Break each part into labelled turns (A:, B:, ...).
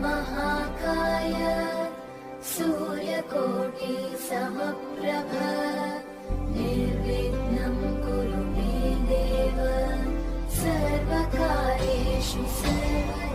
A: महाकाय सूर्यकोटि समप्रभ निर्विघ्नं कुरु मे देव सर्वकार्येषु सर्वदा।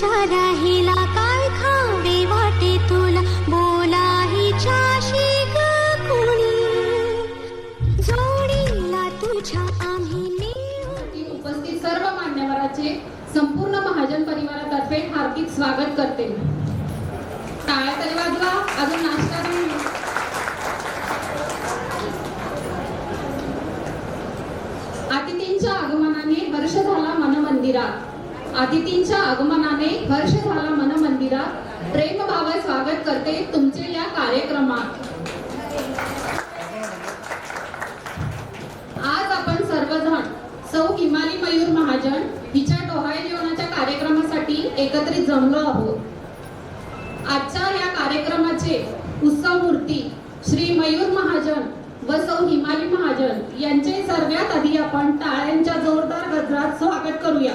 B: तुझ्या राहिला काय खावे वाटे तुला बोला हिच्याशी ग कुणी जोडीला तुझ्या आम्ही मिळून
C: उपस्थित सर्व मान्यवरांचे संपूर्ण महाजन परिवारातर्फे हार्दिक स्वागत करते. टाळ्या तरी वाजवा, अजून नाश्ता नाही. अतिथींच्या आगमनाने हर्ष झाला मनमंदिरात. अतिथींच्या आगमनाने हर्ष झाला मनमंदिरात. प्रेमभावे स्वागत करते तुमचे या कार्यक्रमात. आज आपण सर्वजण सौ हिमाली मयूर महाजन हिच्या डोहाळे जेवणाच्या कार्यक्रमासाठी एकत्रित जमलो आहोत. आजच्या या कार्यक्रमाचे उत्सव मूर्ती श्री मयूर महाजन व सौ हिमाली महाजन यांचे सर्वात आधी आपण टाळ्यांच्या जोरदार गजरात स्वागत करूया.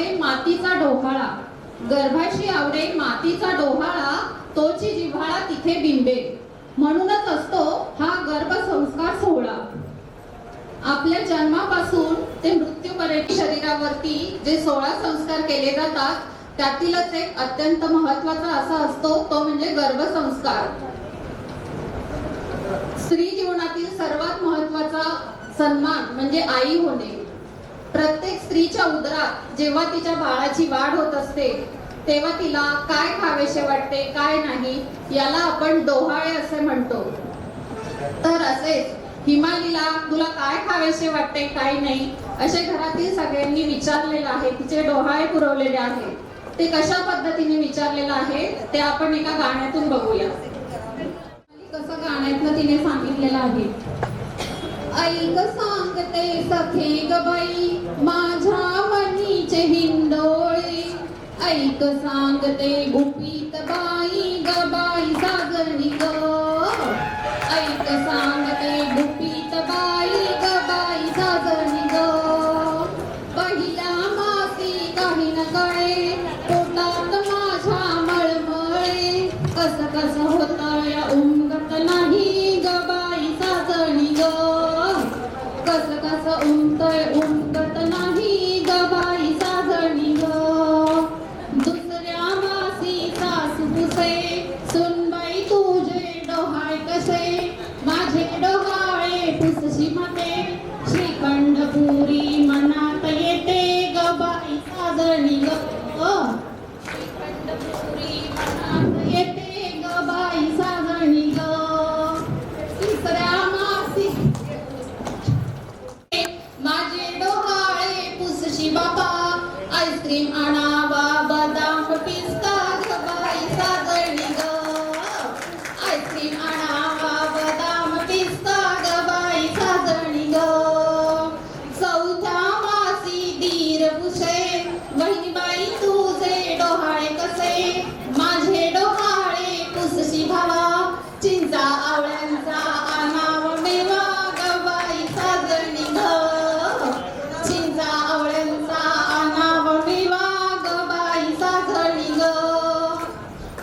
C: आवडे मातीचा डोहाळा, गर्भाशी आवडे मातीचा डोहाळा, तोची जिव्हाळा तिथे बिंबे. म्हणूनच असतो हा गर्भसंस्कार सोहळा. आपल्या जन्मापासून ते मृत्यूपर्यंत शरीरावरती जे 16 संस्कार केले जातात त्यातीलच एक अत्यंत महत्वाचा असा असतो तो म्हणजे गर्भसंस्कार. स्त्री जीवनातील सर्वात महत्वाचा सन्मान म्हणजे आई होणे. प्रत्येक स्त्रीच्या उदरात जेव्हा तिच्या बाळाची वाढ होत असते तेव्हा तिला काय खावेसे वाटते काय नाही याला आपण डोहाळे असे म्हणतो. तर असेच हिमालीला तुला काय खावेसे वाटते काय नाही असे घरातील सगळ्यांनी विचारलेलं आहे. तिचे डोहाळे पुरवलेले आहे. ते कशा पद्धतीने विचारलेलं आहे ते आपण एका गाण्यातून बघूया. कसं गाण्यातनं तिने सांगितलेलं आहे. ऐक सांगते सखे ग बाई माझ्या मनीचे हिंडोळे, ऐक सांगते गुपित बाई ग बाई सागरणी ग, ऐक सांगते गुपित बाई ग बाई सागरणी ग. पहिल्या मासी काही न कळे पोटात माझ्या मळमळे, कस कस होत या उमगत नाही ग बाई साजणी ग, कस कस उमगत नाही ग बाई साजणी ग. दुसऱ्या मासी सासू पुसे सुनबाई तुझे डोहाळे कसे, माझे डोहाळे पुसशी मते, श्रीखंड पुरी मनात येते ग बाई साजणी ग, श्रीखंड पुरी मनात येते ग बाई साजणी ग. तिसऱ्या मासी माझे डोहाळे पुसशी बाबा, आईस्क्रीम आणावा बदाम पिस्ता ग बाई साजणी ग, आईस्क्रीम आणावा बदाम पिस्ता ग बाई साजणी ग. चौथ्या मासी दीर पुसे बहिणीबाई तुझे डोहाळे कसे, माझे डोहाळे पुसशी भावा, चिंचा आवळ्यांचा आणावा मेवा ग बाई साजणी ग, चिंचा आवळ्यांचा आणावा मेवा ग बाई साजणी ग.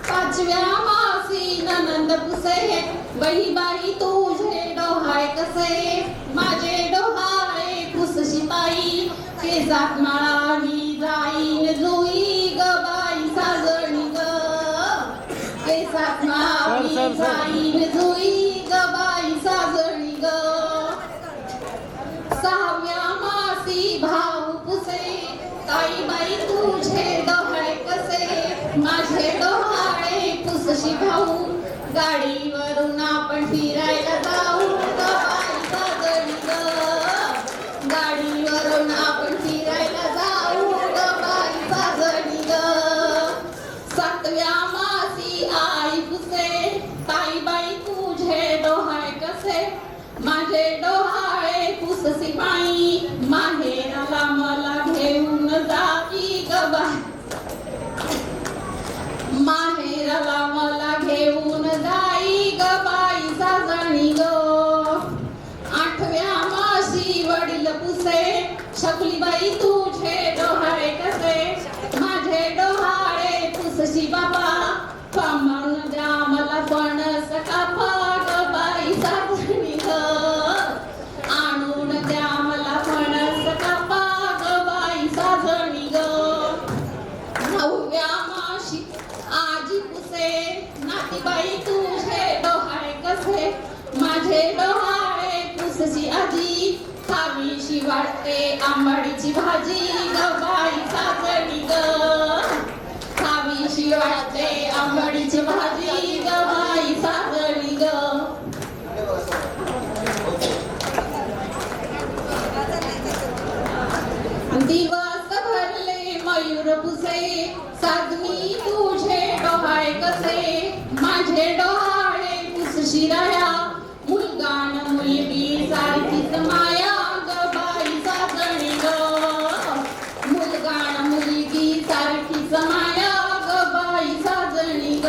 C: पाचव्या मासी ननंद पुसे बहिबाई तुझे डोहाळे कसे, माझे डोहाळे पुसशी ताई, केसात माळावी जाईन जुई ग बाई साजणी ग, केसात माळावी जाईन जुई ग बाई साजणी ग. सहाव्या मासी भाऊ पुसे ताई बाई तुझे डोहाळे कसे, माझे डोहाळे पुसशी भाऊ, गाडीवरून आपण फिरायला जाऊ ग बाई साजणी ग, गाडीवरून आपण फिरायला जाऊ ग बाई साजणी ग. सातव्या मासी आई पुसे ताई बाई तुझे डोहाळे कसे, माझे डोहाळे पुसशी बाई, माहेराला मला घेऊन जाई ग बाई, माहेराला मला घेऊन जाई ग बाई साजणी ग. आठव्या मासी वडील पुसे शकलीबाई तुझे डोहाळे कसे, माझे डोहाळे पुसशी बाबा, पामण द्या मला फणस कापा ग बाई साजणी ग, आणून द्या मला फणस कापा ग बाई साजणी ग. नवव्या मासी आजी पुसे नातीबाई तुझे डोहाळे कसे, माझे डोहाळे पुसशी आजी, खावीशी वाटते आंबाडीची भाजी ग बाई साजणी ग, खावीशी वाटते आंबाडीची भाजी ग बाई साजणी ग. दिवस भरले मयूर पुसे साधनी तुझे डोहाळे कसे, माझे डोहाळे पुसशी राया, मुलगा न मुलगी सारखीच माया ग बाई साजणी ग, मुलगा न मुलगी सारखीच माया ग बाई साजणी ग.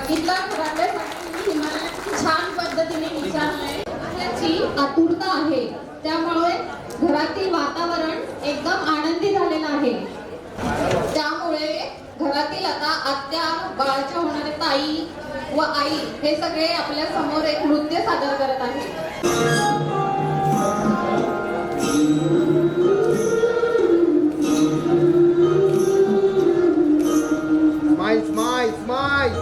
C: इथला घरातल्या छान पद्धतीने विचारलंय, त्याची आतुरता आहे. त्यामुळे घरातील वातावरण एकदम आनंदी झालेलं आहे. त्यामुळे घरातील आता आत्या, बाळाच्या होणारे ताई व आई हे सगळे आपल्या समोर एक नृत्य सादर करत आहेत.
D: Smile, smile, smile.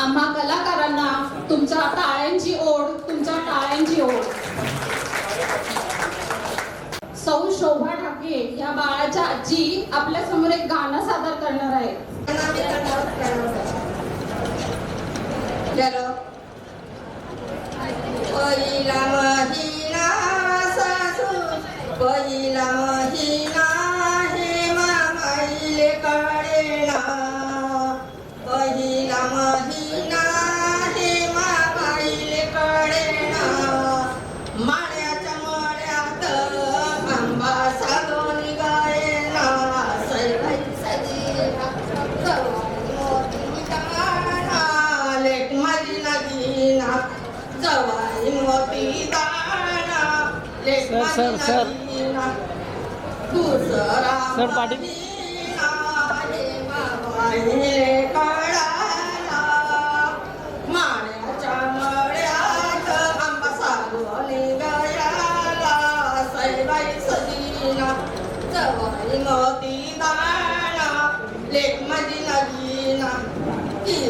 C: आम्हा कलाकारांना तुमच्या टाळ्यांची ओढ, तुमच्या टाळ्यांची ओढ. सौ शोभा ठाके या बाळाच्या आजी आपल्या समोर एक गाणं सादर करणार आहे.
E: पहिला महिना सासू, पहिला महिना हे मामाईले कळेना, पहिला महिना हे मामाईले कळेना. माळ्याच्या मळ्यात आंबा सागून गायना, सैबाई सजीना मोठी दाना, लेक माझी नगीना जवाई मोठी दाना, लेक माझी नगीना दुसरा महीना हे मामाईले कळाला. माळ्याच्या मळ्यात आंबा सागून गायला,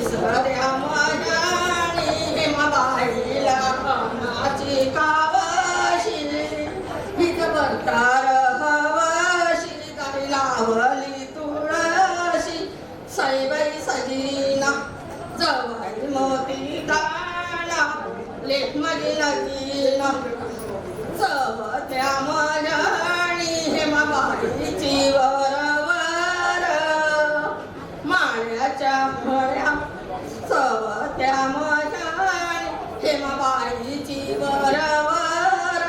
E: विसर्या माझ्यानी हेमाबाईला कामाची कावशी हित भरतार हवशी गाई लावली तुळशी सैबाई सजीना जवाई मोती दाणा लेख माझी लगीना चवत्या माझ्यानी हेमाबाईची वरवर माळ्याच्या फळ्या चवत्या माझ्यानी हेमाबाईची वरवर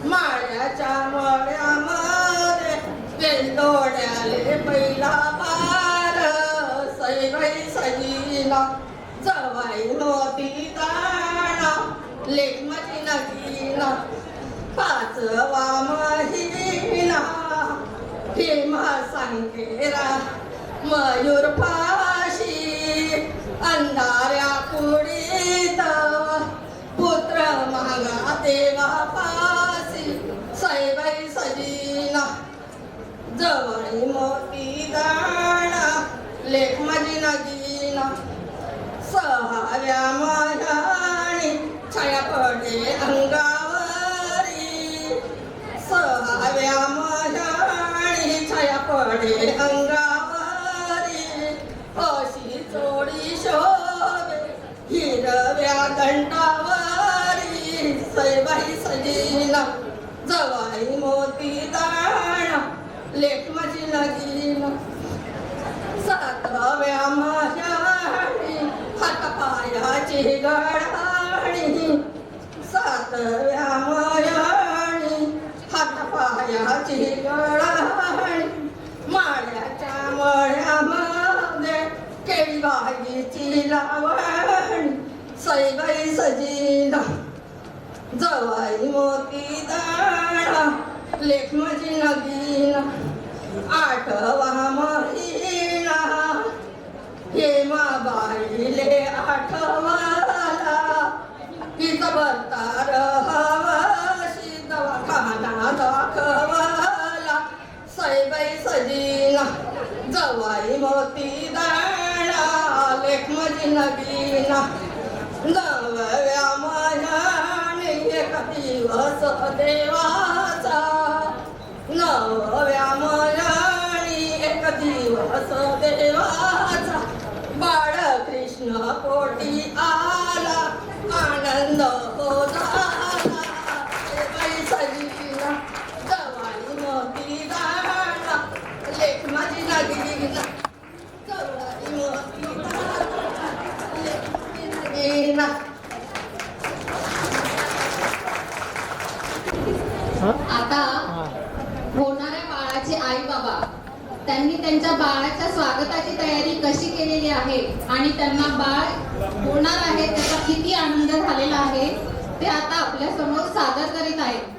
E: माळ्याच्या मळ्यामध्ये वेलदोड्याले पहिला पार सैबाई सजीला जवाई मोती दाणा लेख माझी नगीना पाचवा महिना हेमा संकेरा मयूर फाशी अंधाऱ्या कुडीत पुत्र मागा देवा पासी सैबाई सजीना जवाई मोती दाणा लेख माझी नगीना सहाव्या माझ्यानी छाया पडे अंगावरी सहाव्या माझ्यानी छाया पडे अंगावरी अशी चोडी शोभे हिरव्या दंडावरी सैबाई सजीना जवाई मोती दाणा लेख माझी लगीना सातव्या माझ्यानी हातपायाची गडाणी सातव्या माझ्यानी हातपायाची गडाणी माळ्याच्या मळ्यामध्ये केळीबाईची लावणी सैबाई सजीना जवाई मोती दाणा लेख माझी नगीना आठवा महिना हेमाबाईले आठवाला तिचा भरतार हवाशी दवाखाना दाखवाला सैबाई सजीना जवाई मोती दाणा लेख माझी नगीना नवव्या महिन्याने एक दिवस देवाचा नवव्या महिन्याने एक दिवस देवाचा बाळ कृष्ण पोटी आला आनंद हो झाला सैबाई सजीना जवाई मोती दाणा लेख माझी नगीना जवाई मोती दाणा लेख माझी नगीना
C: आता होणाऱ्या बाळाचे आई बाबा त्यांनी त्यांच्या बाळाच्या स्वागताची तयारी कशी केलेली आहे आणि त्यांना बाळ होणार आहे त्याचा किती आनंद झालेला आहे ते आता आपल्या समोर सादर करीत आहेत.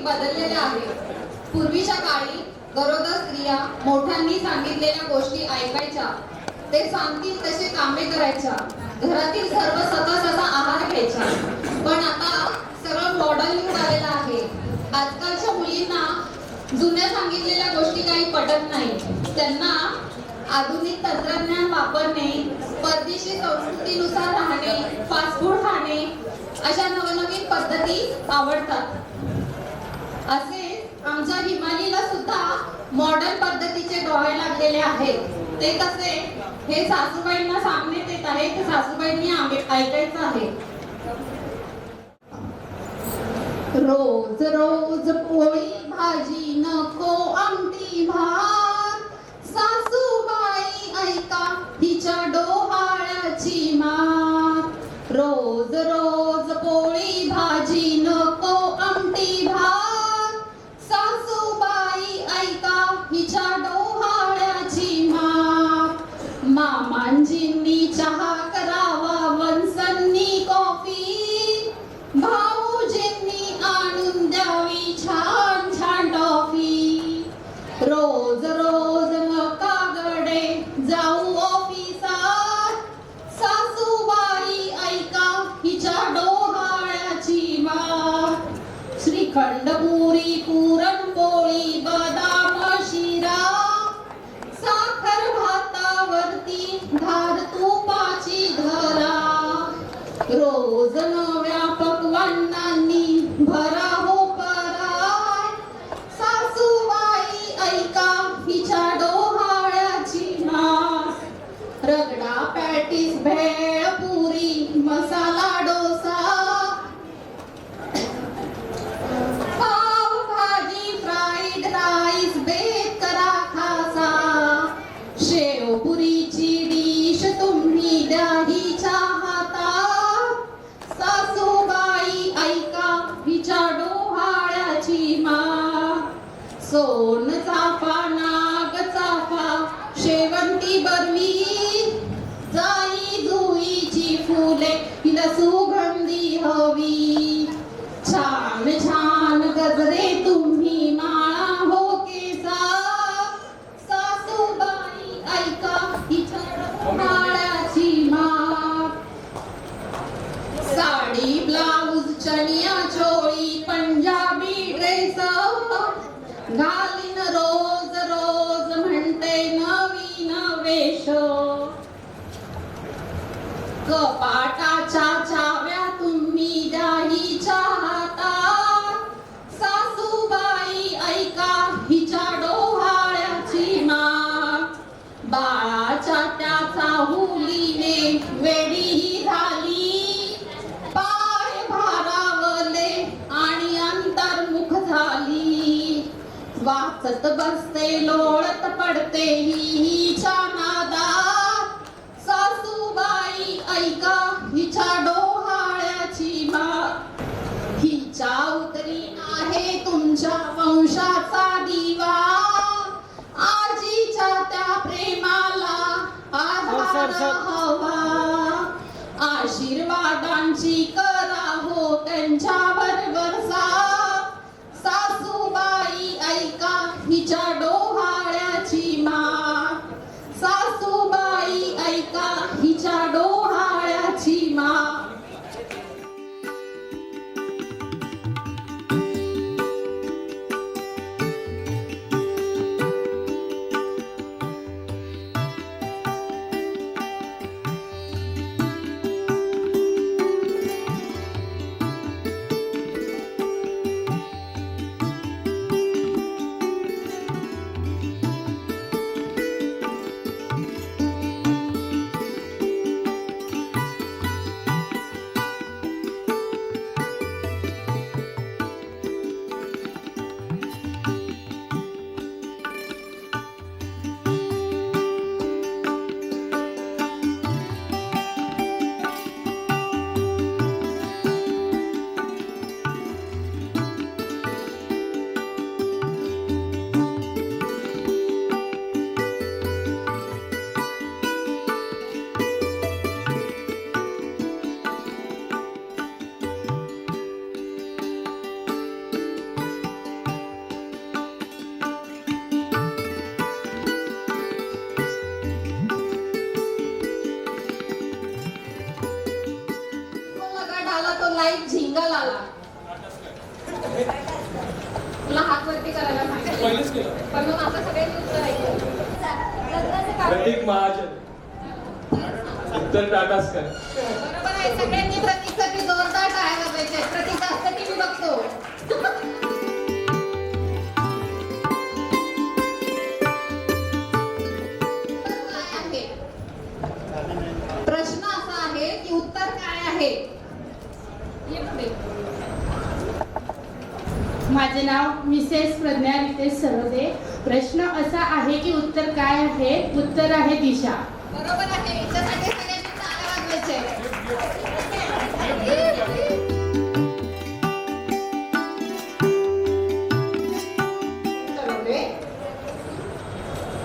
C: बदललेल्या आहेत. पूर्वीच्या काळी गरोदर स्त्रिया मोठ्यांनी सांगितलेल्या गोष्टी ऐकायच्या, ते सांगतील तसे कामे करायच्या, घरातील सर्व सकस आहार घ्यायच्या. पण आता सगळं मॉडर्न युग आलेलं आहे. आजकालच्या मुलींना जुन्या सांगितलेल्या गोष्टी काही पटत नाही. त्यांना आधुनिक तंत्रज्ञान वापरणे, परदेशी संस्कृतीनुसार राहणे, फास्ट फूड खाणे अशा नवनवीन पद्धती आवडतात. असे आमच्या हिमालीला सुद्धा मॉडर्न पद्धतीचे डोळे लागलेले आहेत. ते कसे, हे सासूबाईंना सांगण्यात येत आहे ते सासूबाईंनी ऐकायचं आहे. रोज रोज पोळी भाजी नको आमटी भात, सासूबाई ऐका हिच्या डोहाळ्याची मात. रोज रोज पोळी भाजी नको आमटी भात, सासूबाई ऐका हिच्या डोहाळ्याची मात. मामांजींनी चहा करावा वंसांनी कॉफी, भाऊजींनी आणून द्यावी छान छान टॉफी. रोज रोज नका गडे जाऊ ऑफिसात, सासूबाई ऐका हिच्या डोहाळ्याची मात. श्रीखंड पुरी पुरणपोळी बदाम शिरा, साखर भातावरती धार तुपाची धरा. रोज नव्या पक्वान्नांनी भरा हो पराय, सासूबाई ऐका हिच्या डोहाळ्याची मात. रगडा पॅटीस भेळ पुरी मसाला डोसा, पाव भाजी फ्राईड राईस बेत करा खासा. शेवपुरीची डिश तुम्ही द्या हिच्या हातात, सासूबाई ऐका हिच्या डोहाळ्याची मात. सोन चाफा नाग चाफा शेवंती बरवी, जाई जुईची फुले हिला सुगंधी हवी. छान छान गजरे तुम्ही माळा हो केसा, सासूबाई ऐका हिच्या डोहाळ्याची मात. साडी ब्लाऊज चनिया चोळी पंजाबी ड्रेस, घालीन रोज रोज म्हणते नवीन वेश. कपाटाच्या चाव्या तुम्ही द्या हिच्या हातात, सासूबाई ऐका हिच्या डोहाळ्याची मात. बाळाच्या त्याचा हुलीने वेडी ही झाली, पाय भारावले आणि अंतर्मुख झाली. वाचत बसते लोळत पडते हिच्या नादात, सासूबाई ऐका हिच्या डोहाळ्याची मात. हिच्या उतरी आहे तुमच्या वंशाचा दिवा, आजीच्या त्या प्रेमाला आधार हवा. आशीर्वादांची करा हो त्यांच्यावर वर्षा, सासूबाई ऐका हिच्या डोहाळ्याची मात. सासूबाई ऐका हिच्या डोहाळ्याची मात. लाईट झिंगल आला. तुला हात वरती करायला सांगितलं
F: पहिलेच केलं.
C: पण मग आता सगळ्यांनी उत्तर ऐकलं.
F: प्रतीक महाजन, उत्तर टाटासकर.
C: बरोबर आहे. सगळ्यांनी प्रतीकसाठी जोरदार टाळ्या वाजवायच्या. प्रतीक जास्त टीव्ही बघतो. ये पुढे.
G: माझे नाव मिसेस प्रज्ञा रितेश सरोदे. प्रश्न असा आहे की उत्तर काय आहे? उत्तर आहे दिशा.
C: बरोबर आहे. याच्यासाठी सगळ्यांनी टाळ्या वाजवायच्या.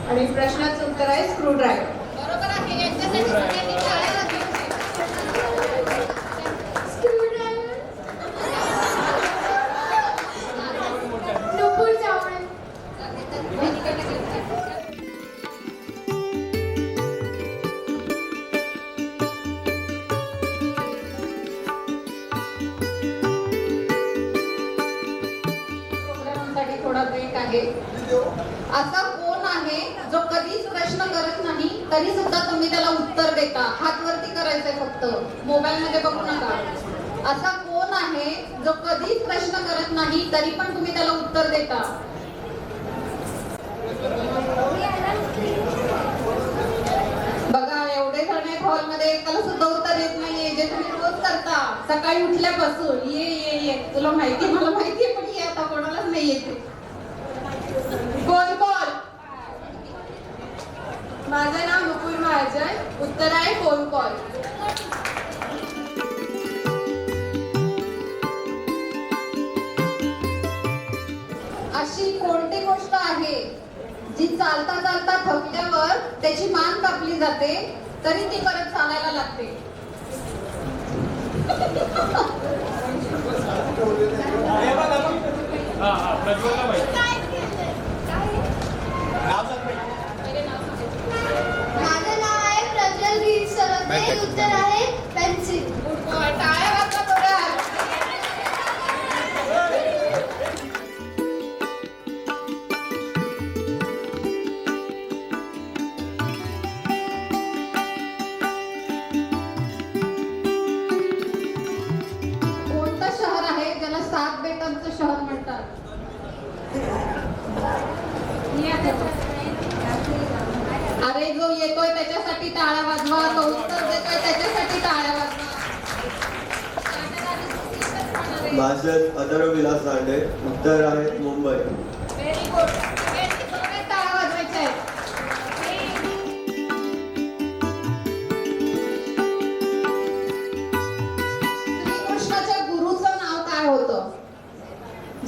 E: आणि प्रश्नाचं उत्तर आहे स्क्रू ड्रायव्हर.
C: बरोबर आहे. यांच्यासाठी सगळ्यांनी टाळ्या वाजवायच्या.
B: नुपूर चव्हाण.
C: प्रोग्रामसाठी थोडा ब्रेक आहे. असा कोण आहे जो कधीच प्रश्न करत नाही तरी सुद्धा तुम्ही त्याला उत्तर देता? हात वरती करायचंय फक्त, मोबाईल मध्ये बघू नका. असा कोण आहे जो कधीच प्रश्न करत नाही तरी पण तुम्ही त्याला उत्तर देता? बघा, एवढे जण आहेत हॉलमध्ये, एकाला सुद्धा उत्तर येत नाहीये जे तुम्ही रोज करता सकाळी उठल्यापासून. ये ये ये, तुला माहिती, मला माहितीये, पण ये आता कोणालाच नाही येते. कोण कोण?
E: माझं नाव नुपूर महाजन. उत्तर आहे फोन कॉल.
C: अशी कोणती गोष्ट आहे जी चालता चालता थकल्यावर त्याची मान कापली जाते तरी ती परत चालायला लागते?
F: प्रज्वलला माहिती.
B: माझं नाव आहे प्रज्वल वीर सरोदे. उत्तर आहे पेन्सिल.
C: टाळ्या वाजवा थोड्या. कोणतं शहर आहे ज्याला 7 बेटांचं शहर म्हणतात? अरे, जो येतोय त्याच्यासाठी टाळ्या वाजवा, तो उत्तर देतोय त्याच्यासाठी टाळ्या वाजवा.
D: माझं अथर्व विलास दांडे. उत्तर आहे मुंबई.
C: Very good. सगळ्यांनी जोरात टाळ्या वाजवायच्या आहेत. श्रीकृष्णाच्या गुरुचं नाव काय होतं?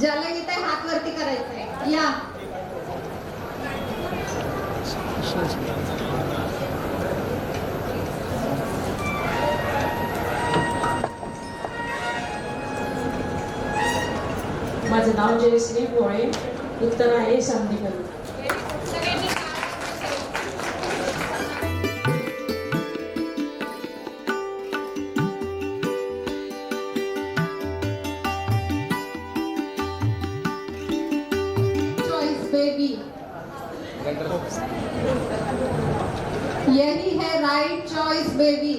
C: ज्याला इथे हात वरती करायचंय, या.
H: माझं नाव जयश्री पोळे. उत्तर आहे शांतीकर.
C: सगळ्यांनी चॉइस बेबी. यही है राइट चॉइस बेबी.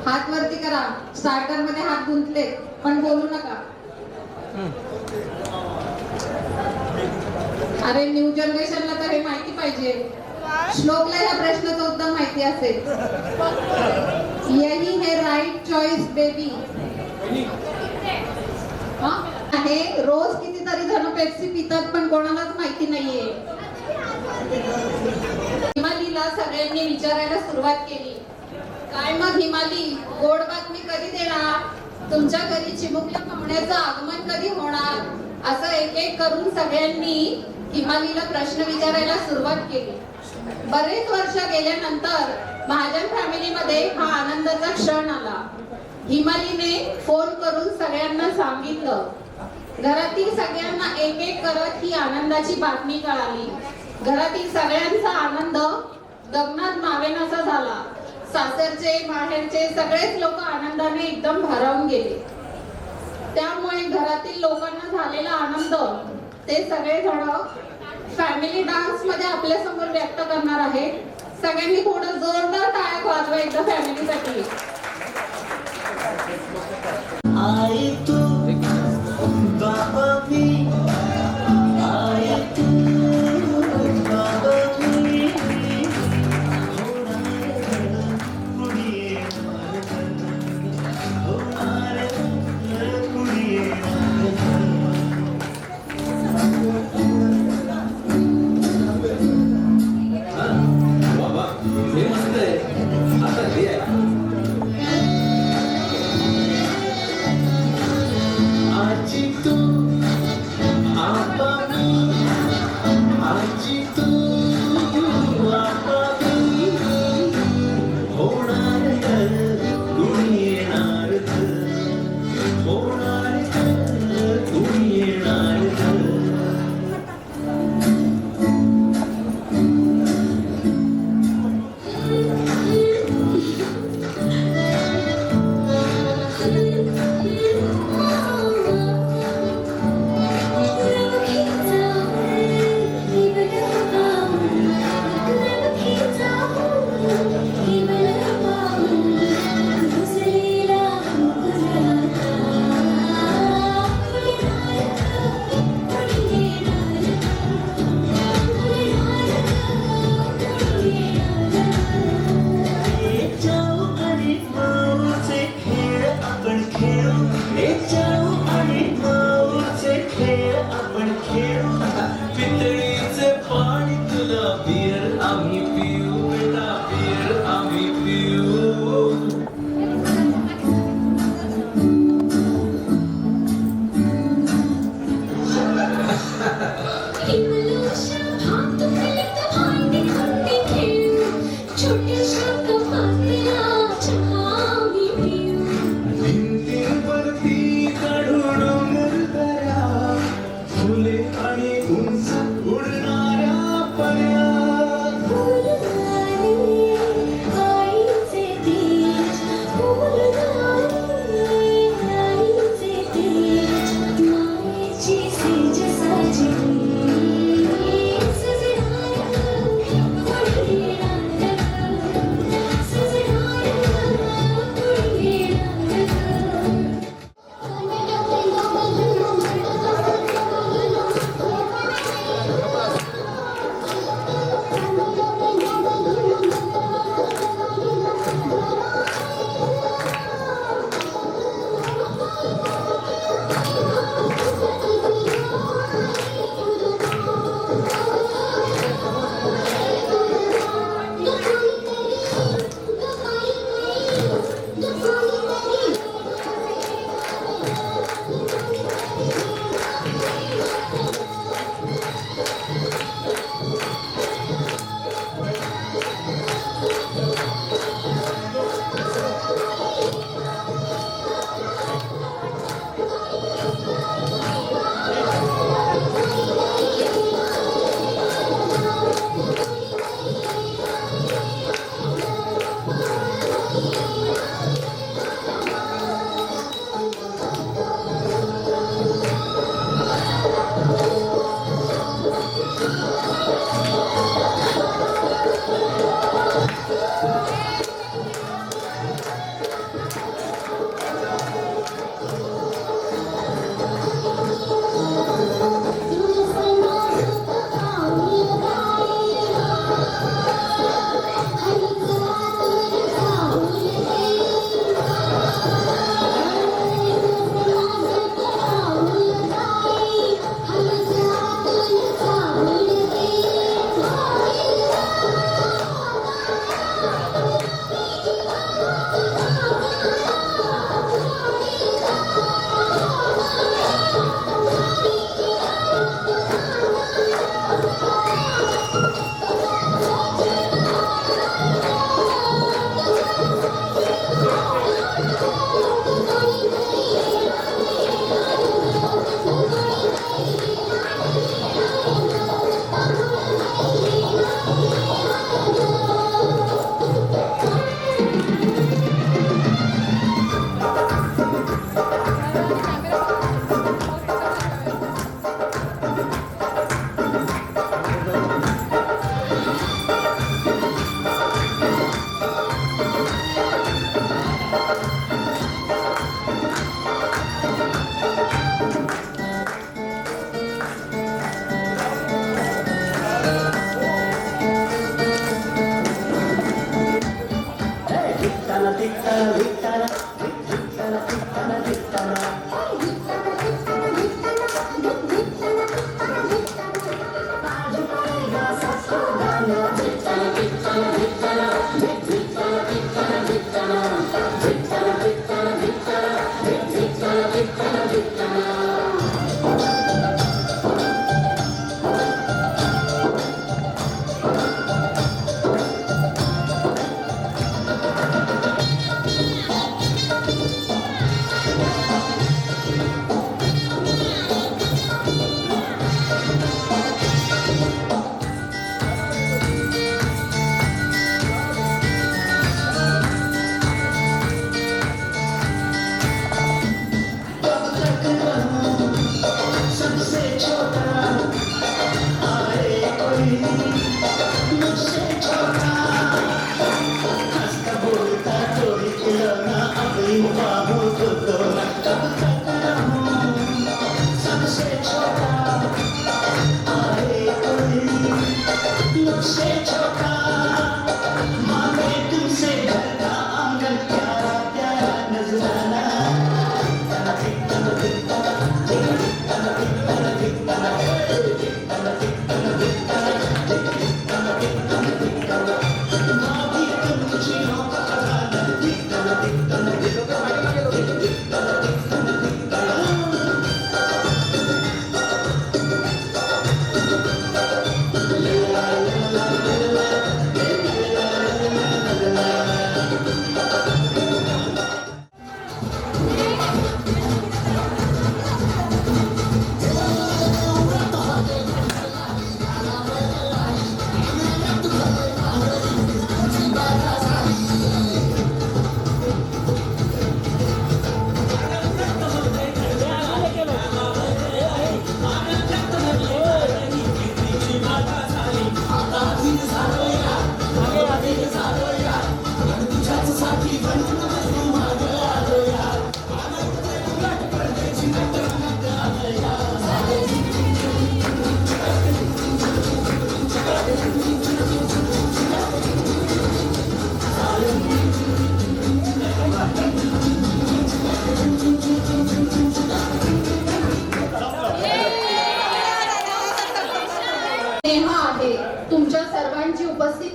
C: हात वरती करा. स्टार्टर मध्ये हात गुंतले पण बोलू नका. अरे, न्यू जनरेशनला तर हे माहिती पाहिजे. श्लोकला या प्रश्नाचं उत्तर माहिती असेल. यही है राइट चॉइस बेबी. आहे. रोज कितीतरी जण पेप्सी पितात पण कोणालाच माहिती नाहीये. हिमालीला सगळ्यांनी विचारायला सुरुवात केली, काय मग हिमाली, गोड बातमी कधी देणार? तुमच्या घरी चिमुकल्या पाहुण्याचं आगमन कधी होणार? असं एक एक करून सगळ्यांनी हिमालीला प्रश्न विचारायला सुरुवात केली. बरेच वर्ष गेल्यानंतर महाजन फॅमिलीमध्ये हा आनंदाचा क्षण आला. हिमालीने फोन करून सगळ्यांना सांगितलं. घरातील सगळ्यांना एक एक करत ही आनंदाची बातमी कळाली. घरातील सगळ्यांचा आनंद गगनात मावेनासा झाला. सासरचे, माहेरचे सगळेच लोक आनंदाने एकदम भारावून गेले. त्यामुळे घरातील लोकांना झालेला आनंद ते सगळे जण फॅमिली डान्स मध्ये आपल्या समोर व्यक्त करणार आहेत. सगळ्यांनी थोडं जोरदार टाळ्या वाजवा एकदा फॅमिलीसाठी.
I: आए तू बाबा मी, आए तू बाबा मी, होणार पुढे होणार आजी तू आपा मी आजी तू आपा मी होणार कुणी येणार होणार कुणी येणार पितळीचे पाणी तुला बियर आम्ही पिऊ बेटा बियर आम्ही पिऊ भिंतीवरती काढून मुरगळ्या फुले आणि उंच उडणाऱ्या पऱ्या
A: विठ्ठल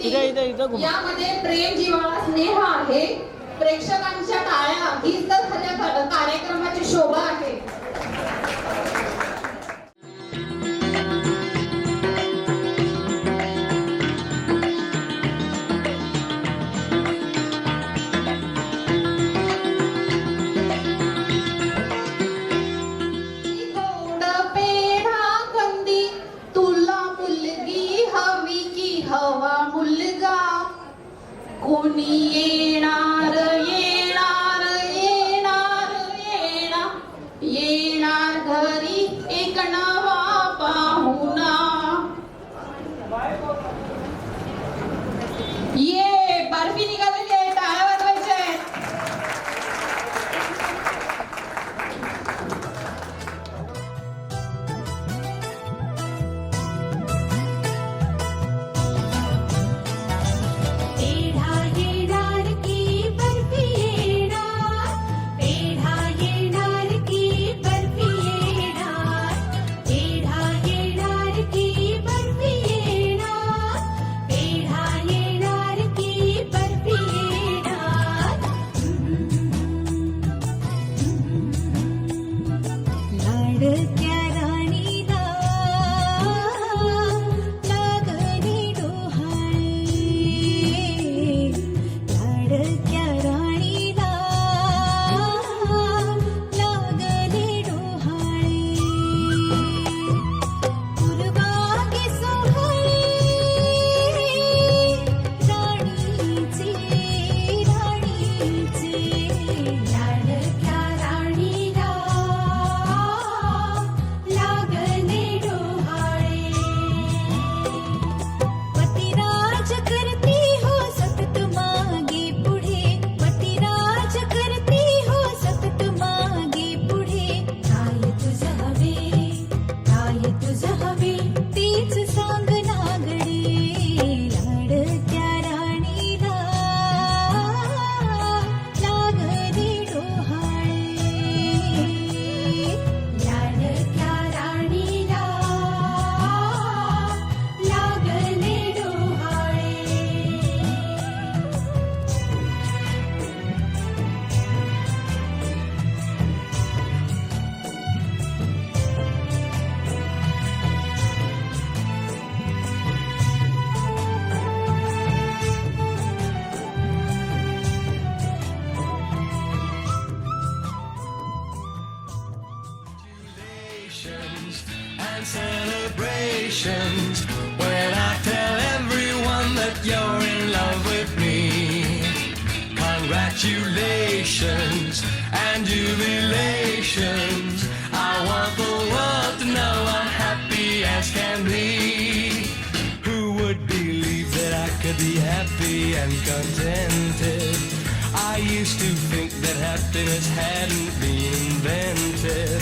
C: यामध्ये प्रेम जिव्हाळा स्नेह आहे. प्रेक्षकांच्या टाळ्या हीच तर खऱ्या कार्यक्रमाची शोभा आहे. गोड पेढा कंदी तुला मुलगी हवी की हवा मुलगा कोणी येणार येणार येणार येणार येणार घरी एक नवा पाहुणा. ये बर्फी निघालेली आहे, टाळ्या वाजवायच्या आहेत.
B: पेढा येणार की बर्फी येणार, पेढा येणार की बर्फी येणार, पेढा येणार की बर्फी येणार, पेढा येणार की बर्फी येणार. लाडक्या राणीला लागली डोहाळे, लाडक्या राणीला लागली डोहाळे. पूर्वांगी सोहळे राणीचे राणीचे, लाडक्या राणीला लागले डोहाळे. पतिराज करती हो सतत मागे पुढे, पतिराज करती हो सतत मागे पुढे. काय तुझं हवे, काय तुझं हवे तीच सांग नागडे, लाडक्या राणीला लागले डोहाळे, लाडक्या राणीला लागले डोहाळे.
I: And celebrations when I tell everyone that you're in love with me. Congratulations and jubilations. I want the world to know I'm happy as can be. Who would believe that I could be happy and contented? I used to think that happiness hadn't been invented.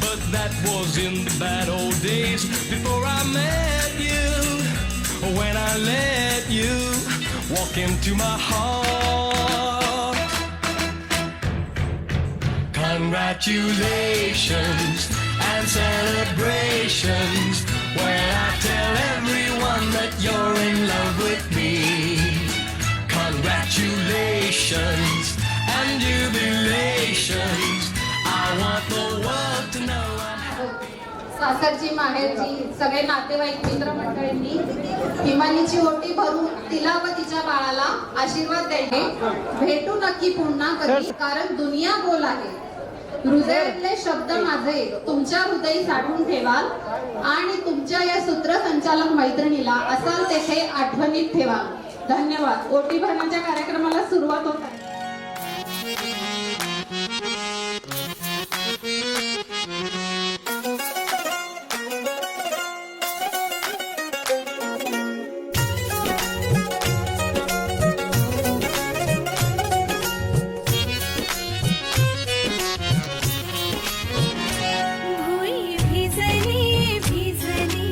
I: But that was in the bad old days before I met you. When I let you walk into my heart. Congratulations and celebrations when I tell everyone that you're in love with me. Congratulations and jubilations. I want the world to know I'm
C: सासरची माहेरची सगळे नातेवाईक मित्रमंडळींनी हिमालीची ओटी भरून तिला व तिच्या बाळाला आशीर्वाद द्यायचे. भेटू नक्की पुन्हा कधी, कारण दुनिया गोल आहे. हृदयातले शब्द माझे तुमच्या हृदयी साठवून ठेवाल आणि तुमच्या या सूत्रसंचालक मैत्रिणीला असाल तेथे आठवणीत ठेवाल. धन्यवाद. ओटी भरण्याच्या कार्यक्रमाला सुरुवात होत आहे.
B: भुई भिजली भिजली,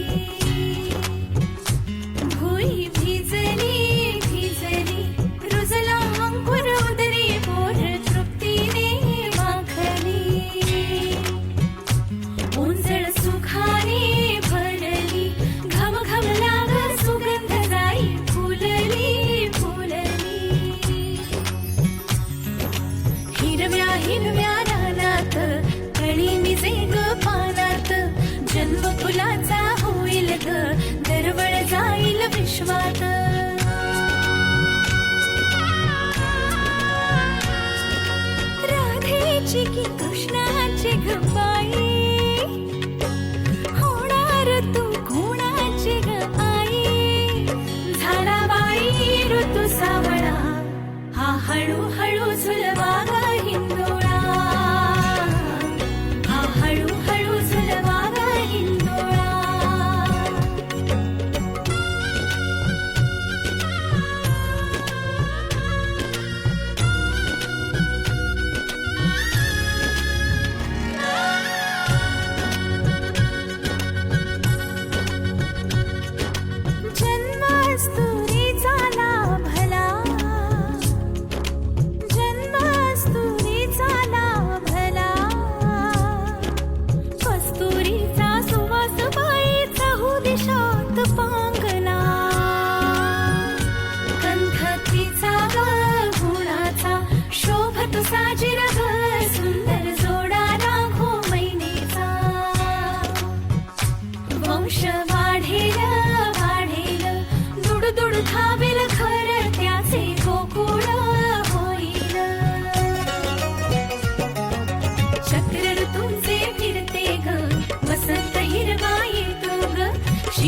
B: भुई भिजली भिजली, रुजला अंकुर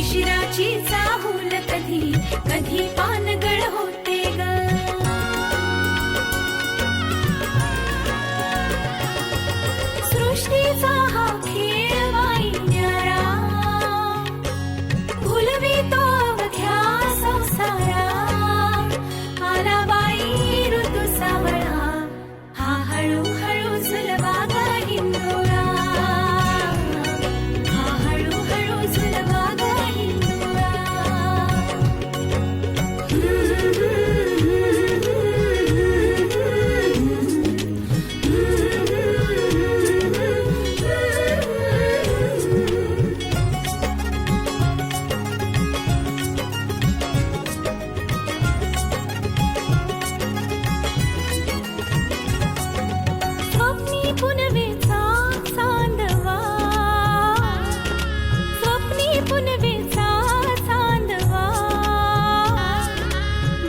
B: शिशिराची चाहूल कधी कधी पानगळ होते ग सृष्टीचा हा खेळ बाई न्यारा भुलवितो अवघ्या संसारा आला बाई ऋतू सावळा हा हळूहळू झुलवा ग हिंदोरा हा हळूहळू झुलवा ग हिंदोरा स्वप्नी पुनवेचा चांदवा स्वप्नी पुनवेचा चांदवा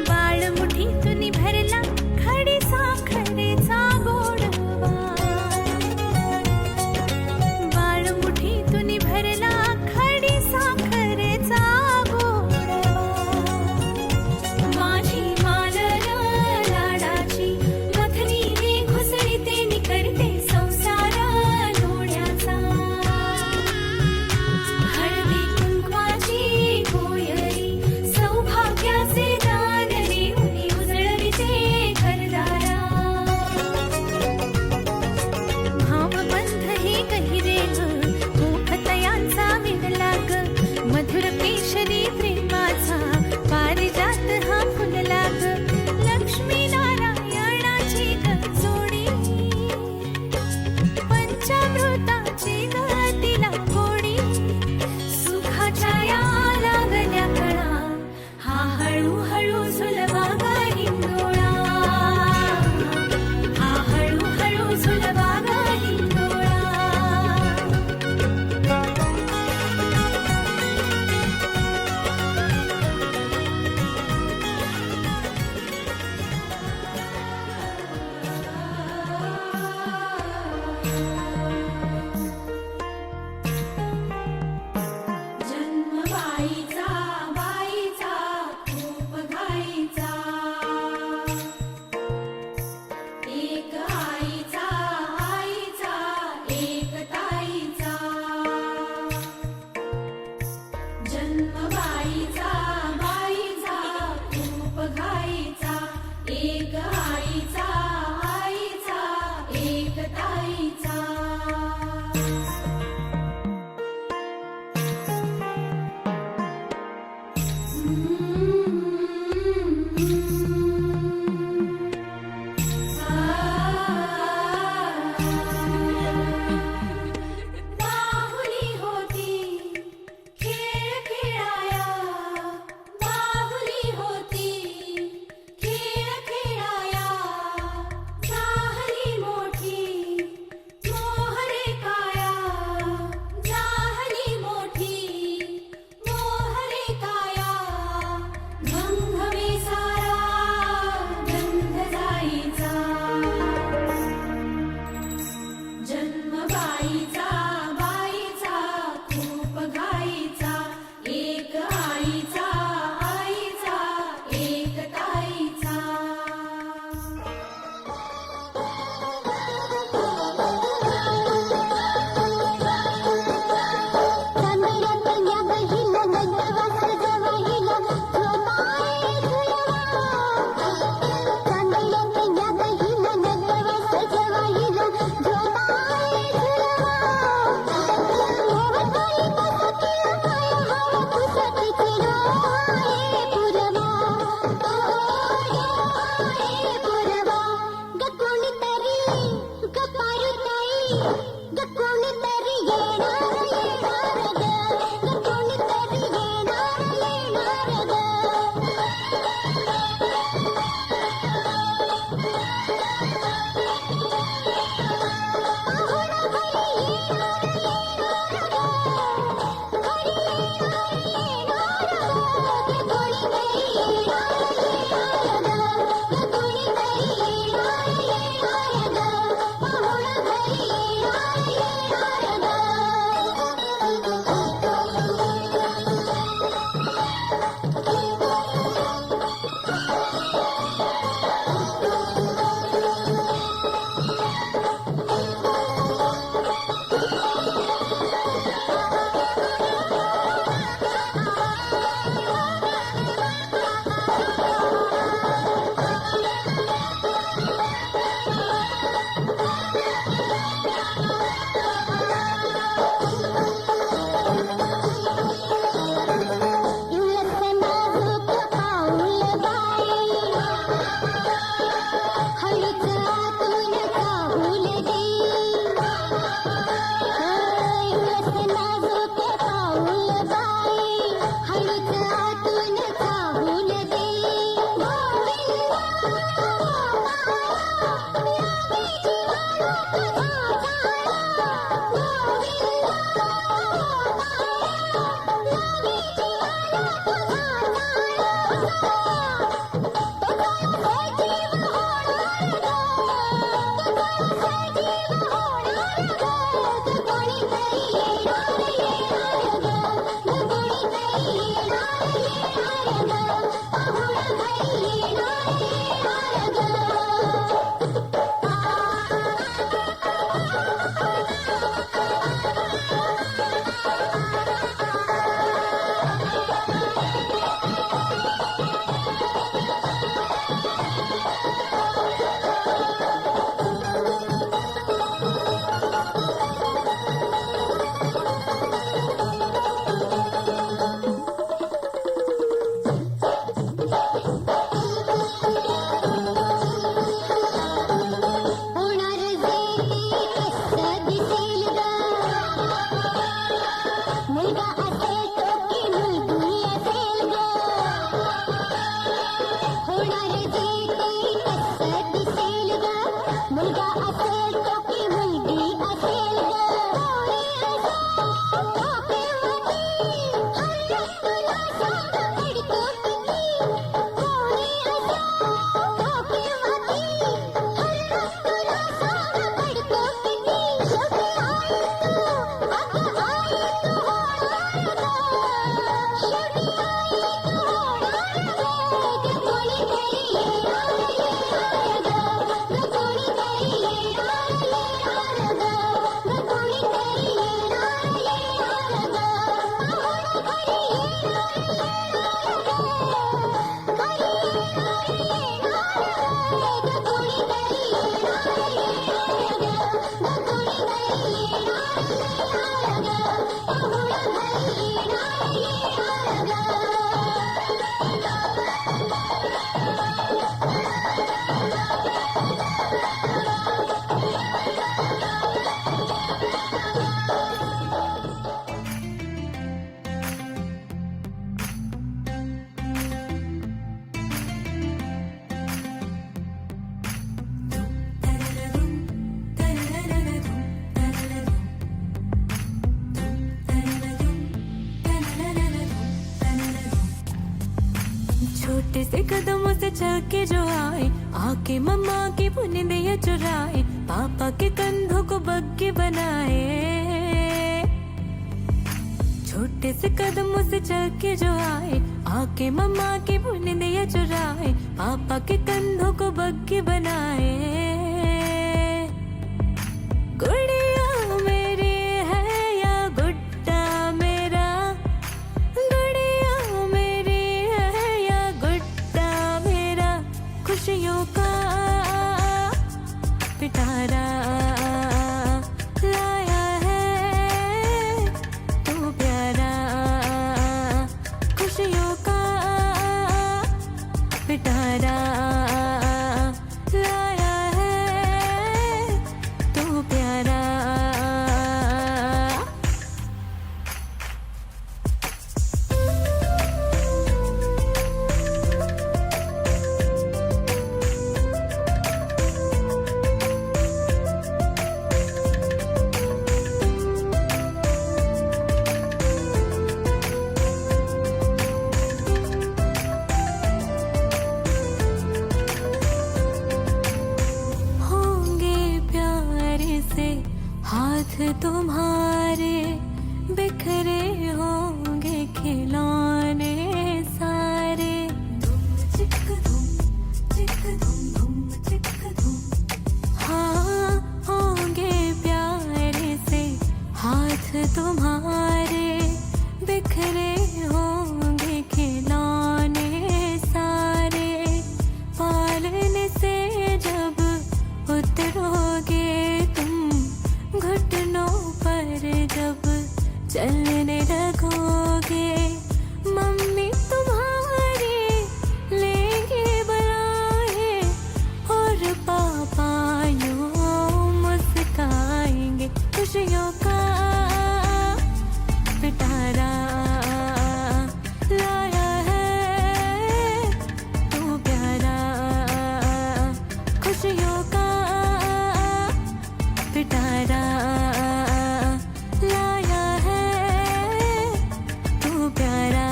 B: बाळ मुठीतून भरला खडी साखरेचा गोडवा बाळ मुठीतून भरला खडी साखरेचा गोडवा माझी मालर लाडाची मथनीने घुसळीते नि करते संसार लोण्याचा हळदी कुंकवाची गोयरी सौभाग्याचे दान नेऊनी उजळविते घरदारा भावबंध हे गहिरे गोपतयांचा विणला ग मधुर केशरी प्रेमाचा पारिजात हा फुलला ग लक्ष्मी नारायणाची ग जोडी पंचामृताची ग तिला गोडी सुखाच्या या लागल्या कळा हा हळूहळू झुलवा ग हिंदोळा हा हळूहळू झुलवा ग हिंदोळा जन्म बाईचा बाईचा खूप घाईचा एक आईचा आईचा एक ताईचा जन्म बाईचा बाईचा खूप घाईचा एक आईचा आईचा एक ताईचा बाहुली होती खेळ खेळाया बाहुली होती खेळ खेळाया झाली मोठी मोहरे काया झाली मोठी मोहरे काया गंधवे सारा गंध जाईचा जन्म बाईचा बाईचा खूप घाईचा एक आईचा आईचा एक ताईचा
A: Yeah.
J: छोटे से कदमों से चल के जो आए, आके मम्मा की बुनिया चुराए, पापा के कंधों को बग्गी बनाए। छोटे से कदमों से चल के जो आए, आके मम्मा की बुनिया चुराए, पापा के कंधों को बग्गी बनाए। गुड़िया मेरी है या गुड्डा मेरा, गुड़िया मेरी है या गुड्डा मेरा, खुशियों का पिटारा लाया है तू प्यारा, खुशियों का पिटारा लाया है तू प्यारा। होंगे प्यारे से हाथ तुम्हारे, बिखरे होंगे खिलौने सारे। धूम चिक धूम चिक धूम धूम चिक धूम। हाँ होंगे प्यारे से हाथ तुम्हारे, बिखरे होंगे खिलौने सारे। पालने से जब उतरोगे तुम, घुटनों पर जब चलने लगोगे, मम्मी तुम्हारी लेंगे बुलाए और पापा यूं मुस्काएंगे। खुशियों का पिटारा लाया है तू प्यारा, खुशियों का पिटारा लाया है तू प्यारा।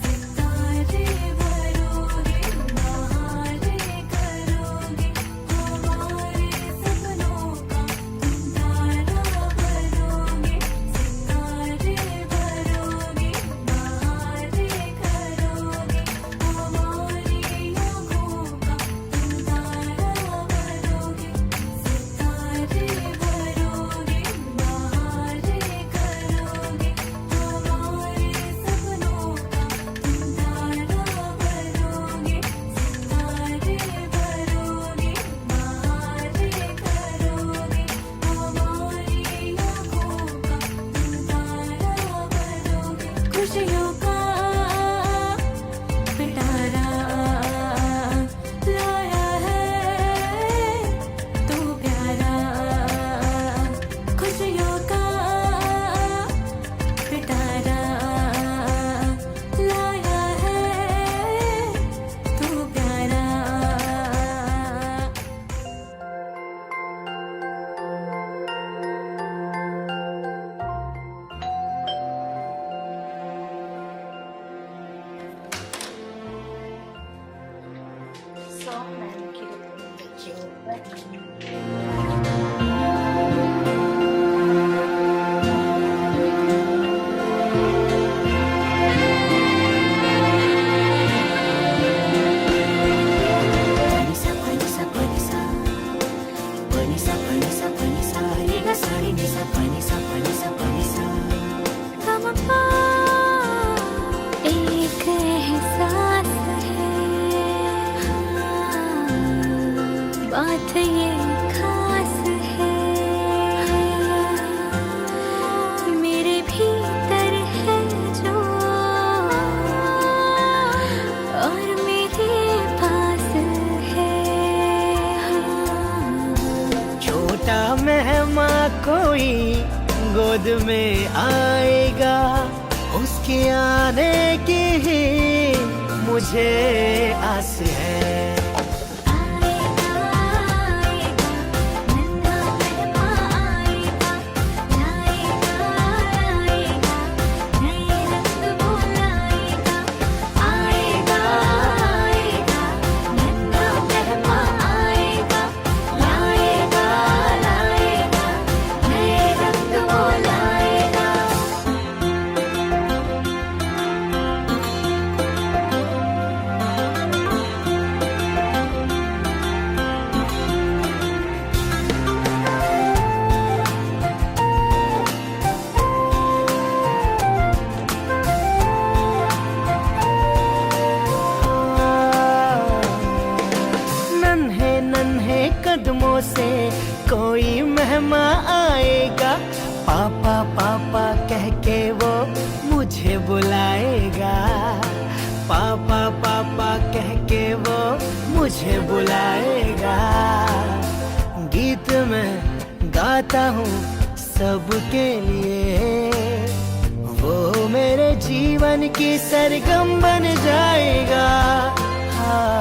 J: सितारे भरोगे, बहारे करोगे, हमारे सपनों का तुम तारा भरोगे। सितारे भरोगे, बहारे करोगे, हमारी आँखों का तुम तारा भरोगे। सितारे भरोगे, बहारे करोगे, हमारे सपनों का तुम तारा भरोगे। सितारे भरोगे, बहारे करोगे, हमारी आँखों का तुम तारा भरोगे। खुशियों का पिटारा लाया है तू प्यारा, खुशियों का पिटारा लाया है तू प्यारा। एक एहसास है, बात ये खास है।
K: मेहमान कोई गोद में आएगा, उसके आने की ही मुझे आस है। कदमों से कोई मेहमान आएगा, पापा पापा कह के वो मुझे बुलाएगा, पापा पापा कह के वो मुझे बुलाएगा। गीत मैं गाता हूँ सबके लिए, वो मेरे जीवन की सरगम बन जाएगा। हाँ।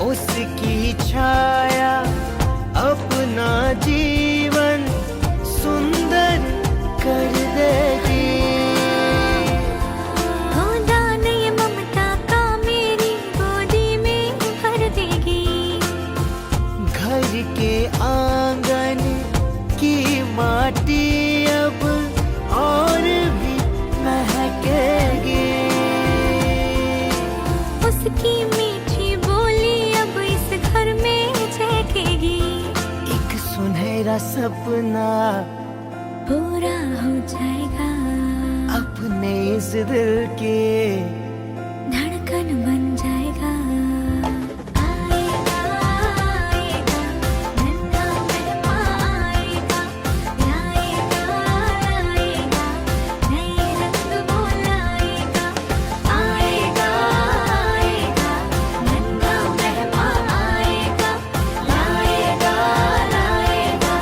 K: उसकी छाया अपना जीवन सुंदर कर देगी।
J: हो दान ये ममता का मेरी गोदी में भर देगी।
K: घर के आंगन की माटी अब और भी महकेगी।
J: उसकी मीठी बोली अब इस घर में झलकेगी।
K: एक सुनहरा सपना
J: पूरा हो जाएगा,
K: अपने इस दिल के
J: धड़कन बन जाएगा। आएगा आएगा नन्हा मेहमान आएगा, लाएगा लाएगा नए रंग वो लाएगा। आएगा आएगा नन्हा मेहमान आएगा, लाएगा लाएगा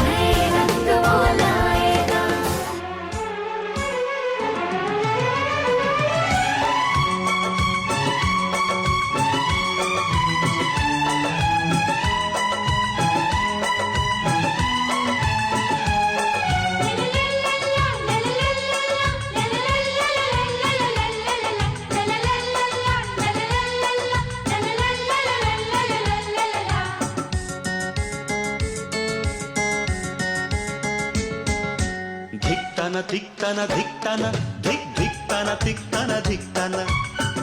J: नए रंग वो लाएगा।
L: धिक्ताना धिक्ताना धिक्ताना धिक धिक्ताना धिक्ताना धिक्ताना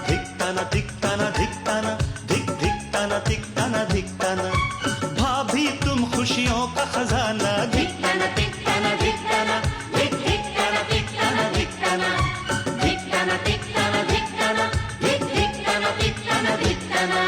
L: धिक्ताना धिक्ताना धिक्ताना धिक धिक्ताना धिक्ताना धिक्ताना। भाभी तुम खुशियों का खजाना। धिक्ताना धिक्ताना धिक्ताना धिक धिक्ताना धिक्ताना धिक्ताना धिक्ताना धिक्ताना धिक्ताना धिक धिक्ताना धिक्ताना धिक्ताना।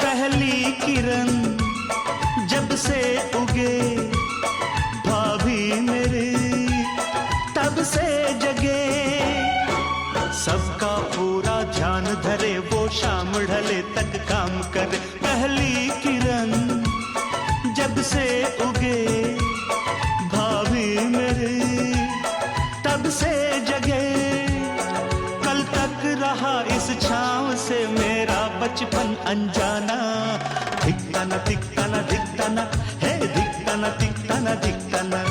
L: पहली किरण जब से उगे भाभी मेरी तब से जगे। सबका पूरा ध्यान धरे वो शाम ढले तक काम करे। पहली किरण तब से उगे भाभी मेरे, तब से जगे, कल तक रहा इस छाँव से मेरा बचपन अनजाना। धिक्ताना धिक्ताना धिक्ताना, हे धिक्ताना धिक्ताना धिक्ताना,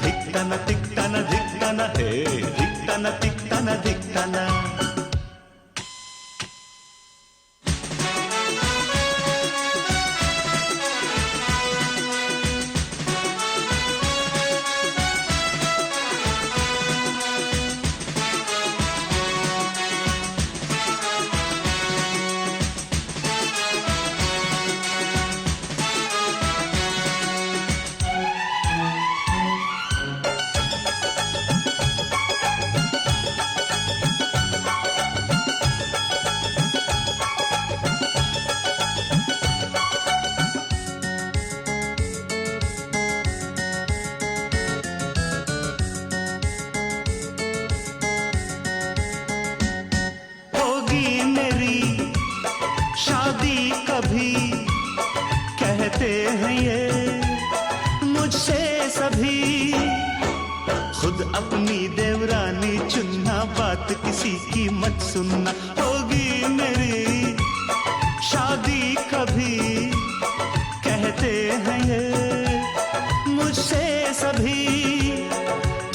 L: धिक्ताना धिक्ताना धिक्ताना, हे धिक्ताना धिक्ताना धिक्ताना। कभी कहते हैं ये मुझसे सभी, खुद अपनी देवरानी चुनना, बात किसी की मत सुनना। होगी मेरी शादी कभी कहते हैं ये मुझसे सभी,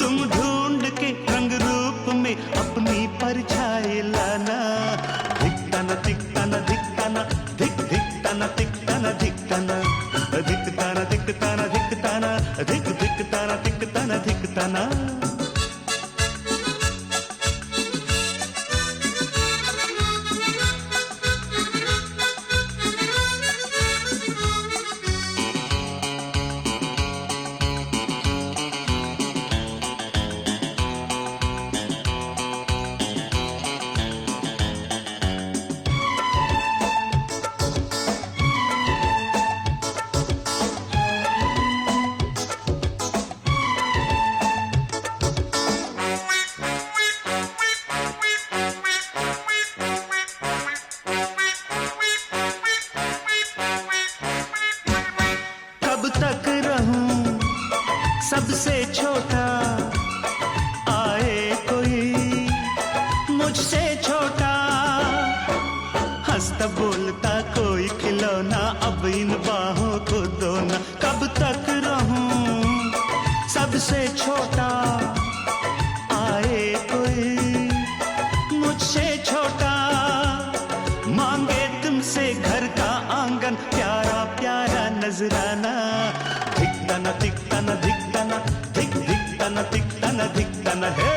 L: तुम ढूंढ के रंग रूप में अपनी परछाई लाना। धिक्ताना धिक्ताना धिक्ताना, धिक धिक्ताना धिक्ताना धिक्ताना, धिक्ताना धिक्ताना धिक्ताना, धिक धिक्ताना धिक्ताना धिक्ताना। तक रहूं सबसे छोटा, आए कोई मुझसे छोटा, हंसता बोलता कोई खिलौना, अब इन बाहों को दो ना। कब तक रहूं सबसे छोटा, आए कोई मुझसे छोटा, मांगे तुमसे घर का आंगन, प्यारा प्यारा नजराना। धिक्ताना धिक्ताना धिक्ताना, धिक धिक्ताना धिक्ताना धिक्ताना, हे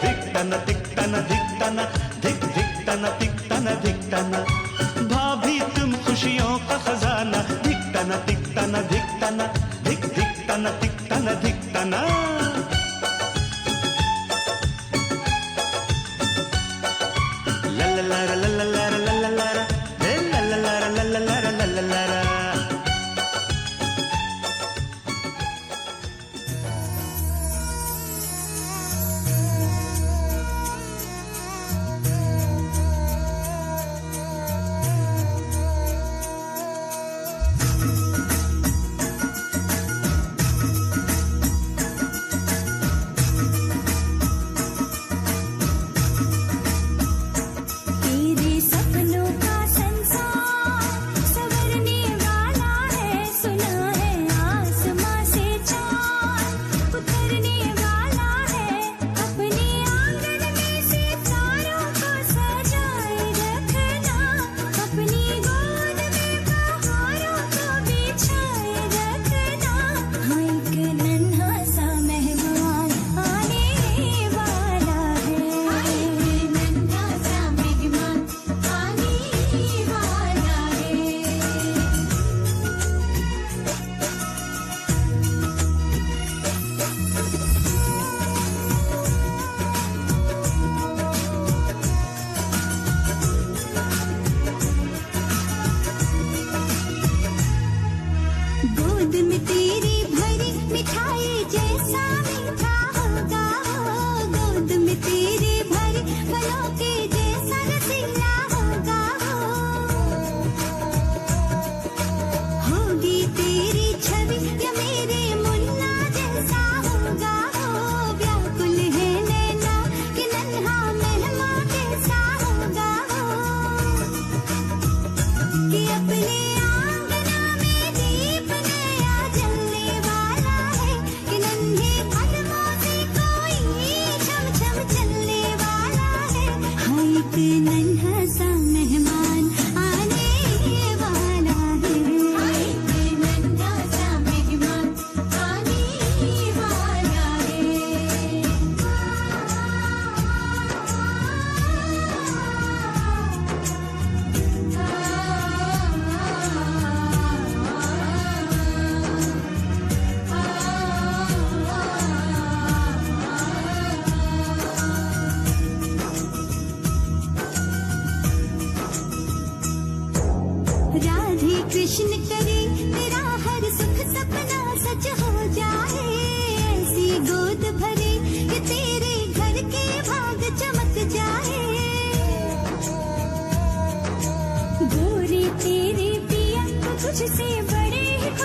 L: धिक्ताना धिक्ताना धिक्ताना, धिक धिक्ताना धिक्ताना धिक्ताना। भाभी तुम खुशियों का खजाना, धिक्ताना धिक्ताना धिक्ताना, धिक धिक्ताना धिक्ताना धिक्ताना। ला ला ला ला ला ला ला ला ला, हे ला ला ला ला ला ला ला ला ला।
J: तेरे सपनों का संसार संवरने वाला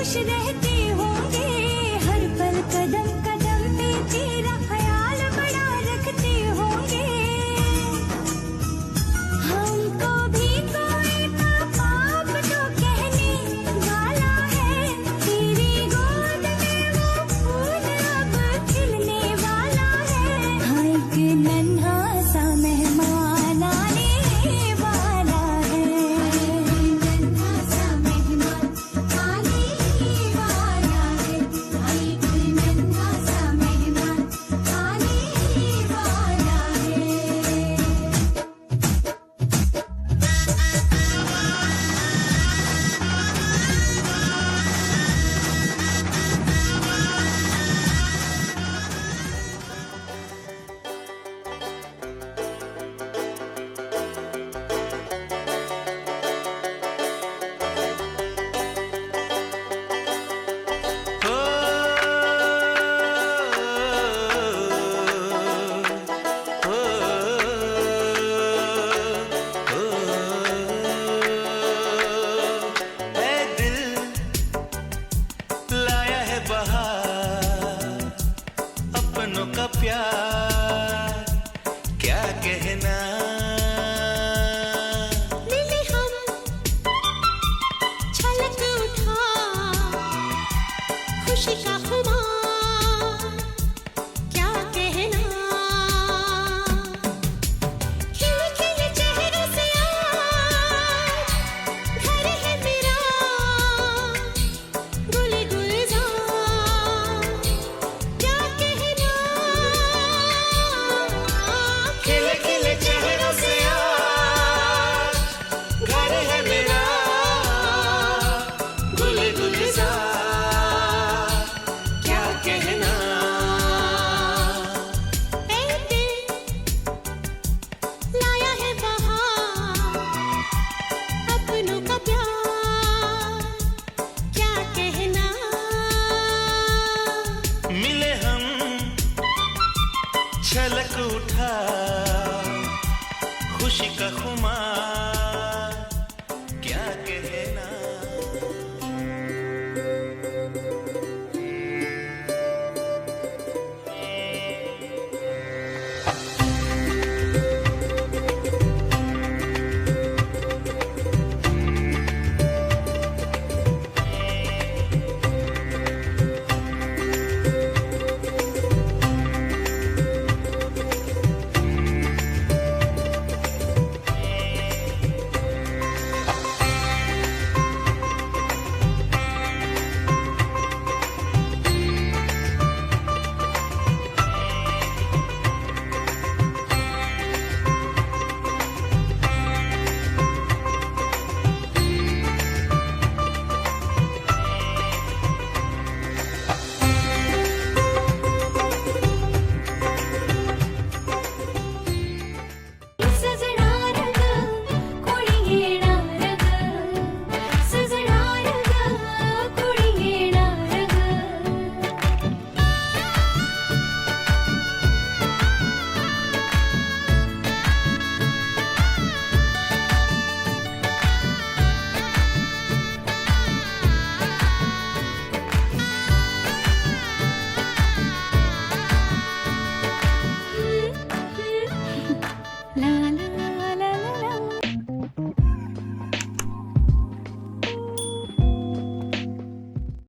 B: खुश रहते होंगे, हर पल कदम कदम पे तेरा ख्याल बड़ा रखते होंगे। हमको भी कोई पापा तो कहने वाला है, तेरी गोद में वो फूल अब खिलने वाला है। हाँ एक नन्हा सा मेहमान आने वाला है, नन्हा सा मेहमान आने वाला है, एक नन्हा सा मेहमान आने वाला है।
L: हो, हो, ऐ दिल लाया है बहार, अपनों का प्यार क्या कहना।
B: मिले हम छलक उठा खुशी का खुमार क्या कहना। खिले खिले चेहरों से आज घर है मेरा, गुल गुलजार क्या कहना।
L: खिले खिले चेहरों से आज घर है मेरा, गुल गुलजार क्या कहना।
B: ऐ दिल लाया है बहार, अपनों का प्यार क्या कहना।
L: मिले हम छलक उठा खुशी का खुमार क्या कहना।
B: सजणार ग कोणी येणार ग, सजणार ग कोणी येणार ग। ला